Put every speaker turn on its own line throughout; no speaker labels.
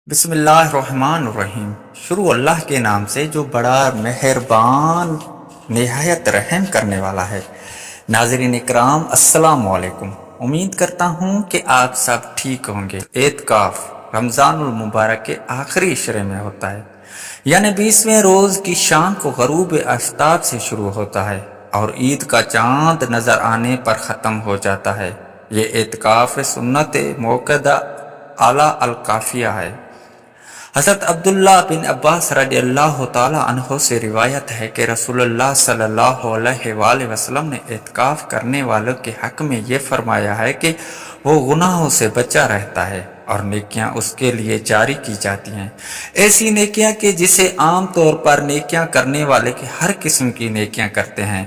بسم اللہ الرحمن الرحیم۔ شروع اللہ کے نام سے جو بڑا مہربان نہایت رحم کرنے والا ہے۔ ناظرین اکرام السلام علیکم، امید کرتا ہوں کہ آپ سب ٹھیک ہوں گے۔ اعتکاف رمضان المبارک کے آخری عشرے میں ہوتا ہے، یعنی 20ویں روز کی شام کو غروب آفتاب سے شروع ہوتا ہے اور عید کا چاند نظر آنے پر ختم ہو جاتا ہے۔ یہ اعتکاف سنت موقدہ اعلی الکافیہ ہے۔ حضرت عبداللہ بن عباس رضی اللہ تعالی عنہ سے روایت ہے کہ رسول اللہ صلی اللہ علیہ وآلہ وسلم نے اعتکاف کرنے والوں کے حق میں یہ فرمایا ہے کہ وہ گناہوں سے بچا رہتا ہے اور نیکیاں اس کے لیے جاری کی جاتی ہیں، ایسی نیکیاں کہ جسے عام طور پر نیکیاں کرنے والے کی ہر قسم کی نیکیاں کرتے ہیں۔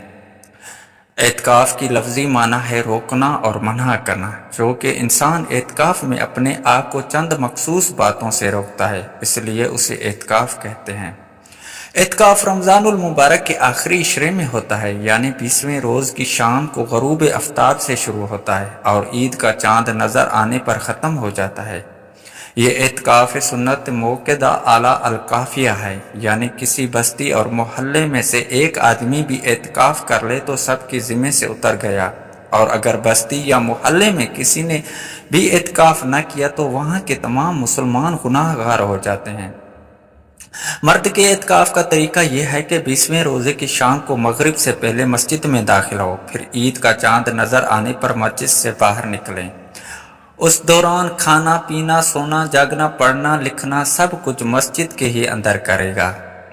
اعتکاف کی لفظی معنی ہے روکنا اور منع کرنا، جو کہ انسان اعتکاف میں اپنے آپ کو چند مخصوص باتوں سے روکتا ہے، اس لیے اسے اعتکاف کہتے ہیں۔ اعتکاف رمضان المبارک کے آخری عشرے میں ہوتا ہے، یعنی 20ویں روز کی شام کو غروب آفتاب سے شروع ہوتا ہے اور عید کا چاند نظر آنے پر ختم ہو جاتا ہے۔ یہ اعتکاف سنت موقدہ اعلی الکافیہ ہے، یعنی کسی بستی اور محلے میں سے ایک آدمی بھی اعتکاف کر لے تو سب کی ذمے سے اتر گیا، اور اگر بستی یا محلے میں کسی نے بھی اعتکاف نہ کیا تو وہاں کے تمام مسلمان گناہ گار ہو جاتے ہیں۔ مرد کے اعتکاف کا طریقہ یہ ہے کہ 20ویں روزے کی شام کو مغرب سے پہلے مسجد میں داخل ہو، پھر عید کا چاند نظر آنے پر مسجد سے باہر نکلیں۔ اس دوران کھانا پینا، سونا جاگنا، پڑھنا لکھنا سب کچھ مسجد کے ہی اندر کرے گا،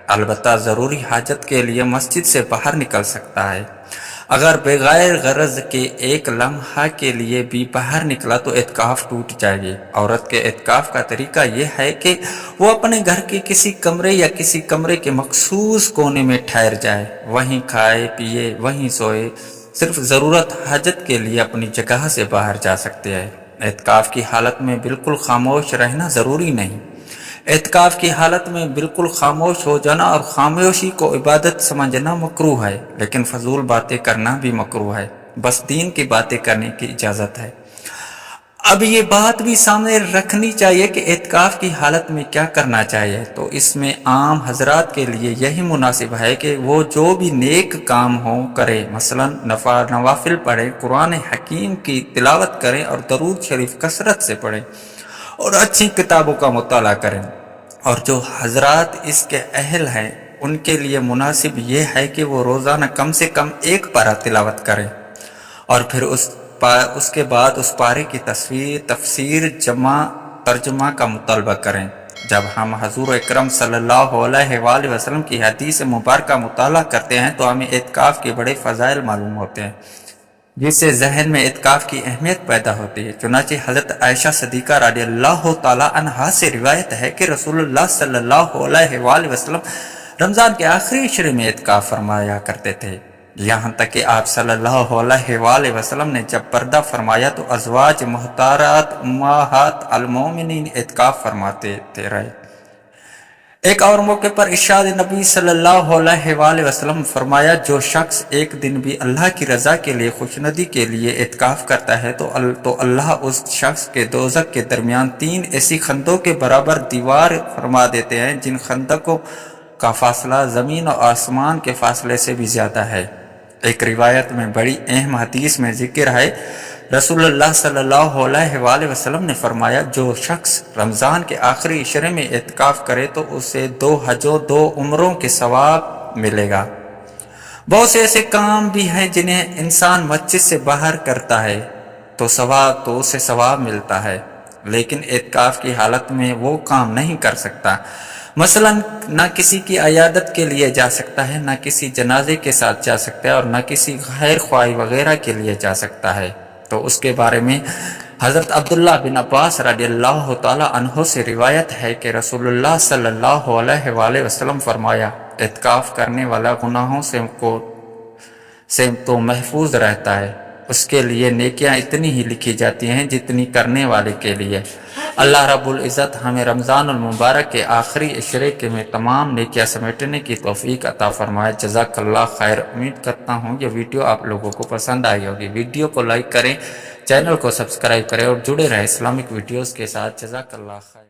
البتہ ضروری حاجت کے لیے مسجد سے باہر نکل سکتا ہے۔ اگر بغیر غرض کے ایک لمحہ کے لیے بھی باہر نکلا تو اعتکاف ٹوٹ جائے گی۔ عورت کے اعتکاف کا طریقہ یہ ہے کہ وہ اپنے گھر کے کسی کمرے یا کسی کمرے کے مخصوص کونے میں ٹھہر جائے، وہیں کھائے پیے، وہیں سوئے، صرف ضرورت حاجت کے لیے اپنی جگہ سے باہر جا سکتے ہیں۔ اعتکاف کی حالت میں بالکل خاموش رہنا ضروری نہیں۔ اعتکاف کی حالت میں بالکل خاموش ہو جانا اور خاموشی کو عبادت سمجھنا مکروہ ہے، لیکن فضول باتیں کرنا بھی مکروہ ہے، بس دین کی باتیں کرنے کی اجازت ہے۔ اب یہ بات بھی سامنے رکھنی چاہیے کہ اعتکاف کی حالت میں کیا کرنا چاہیے، تو اس میں عام حضرات کے لیے یہی مناسب ہے کہ وہ جو بھی نیک کام ہو کرے، مثلا نوافل پڑھے، قرآن حکیم کی تلاوت کریں اور درود شریف کثرت سے پڑھیں اور اچھی کتابوں کا مطالعہ کریں۔ اور جو حضرات اس کے اہل ہیں ان کے لیے مناسب یہ ہے کہ وہ روزانہ کم سے کم ایک پارہ تلاوت کریں اور پھر اس کے بعد اس پارے کی تفسیر جمع ترجمہ کا مطالبہ کریں۔ جب ہم حضور اکرم صلی اللہ علیہ وآلہ وسلم کی حدیث مبارکہ مطالعہ کرتے ہیں تو ہمیں اعتکاف کے بڑے فضائل معلوم ہوتے ہیں، جس سے ذہن میں اعتکاف کی اہمیت پیدا ہوتی ہے۔ چنانچہ حضرت عائشہ صدیقہ رضی اللہ تعالی عنہا سے روایت ہے کہ رسول اللہ صلی اللہ علیہ وآلہ وسلم رمضان کے آخری عشرے میں اعتکاف فرمایا کرتے تھے، یہاں تک کہ آپ صلی اللہ علیہ وآلہ وسلم نے جب پردہ فرمایا تو ازواج محترمات امہات المومنین اعتکاف فرماتے رہے۔ ایک اور موقع پر ارشاد نبی صلی اللہ علیہ وآلہ وسلم فرمایا، جو شخص ایک دن بھی اللہ کی رضا کے لیے خوشنودی کے لیے اعتکاف کرتا ہے تو اللہ اس شخص کے دوزخ کے درمیان 3 ایسی خندقوں کے برابر دیوار فرما دیتے ہیں جن خندقوں کا فاصلہ زمین اور آسمان کے فاصلے سے بھی زیادہ ہے۔ ایک روایت میں بڑی اہم حدیث میں ذکر ہے، رسول اللہ صلی اللہ علیہ وآلہ وسلم نے فرمایا، جو شخص رمضان کے آخری عشرے میں اعتکاف کرے تو اسے 2 حجوں 2 عمروں کے ثواب ملے گا۔ بہت سے ایسے کام بھی ہیں جنہیں انسان مسجد سے باہر کرتا ہے تو اسے ثواب ملتا ہے، لیکن اعتکاف کی حالت میں وہ کام نہیں کر سکتا۔ مثلا نہ کسی کی عیادت کے لیے جا سکتا ہے، نہ کسی جنازے کے ساتھ جا سکتا ہے اور نہ کسی خیر خواہی وغیرہ کے لیے جا سکتا ہے۔ تو اس کے بارے میں حضرت عبداللہ بن عباس رضی اللہ تعالی عنہ سے روایت ہے کہ رسول اللہ صلی اللہ علیہ وآلہ وسلم فرمایا، اعتکاف کرنے والا گناہوں سے تو محفوظ رہتا ہے، اس کے لیے نیکیاں اتنی ہی لکھی جاتی ہیں جتنی کرنے والے کے لیے۔ اللہ رب العزت ہمیں رمضان المبارک کے آخری عشرے میں تمام نیکیاں سمیٹنے کی توفیق عطا فرمائے۔ جزاک اللہ خیر۔ امید کرتا ہوں یہ ویڈیو آپ لوگوں کو پسند آئی ہوگی۔ ویڈیو کو لائک کریں، چینل کو سبسکرائب کریں اور جڑے رہیں اسلامک ویڈیوز کے ساتھ۔ جزاک اللہ خیر۔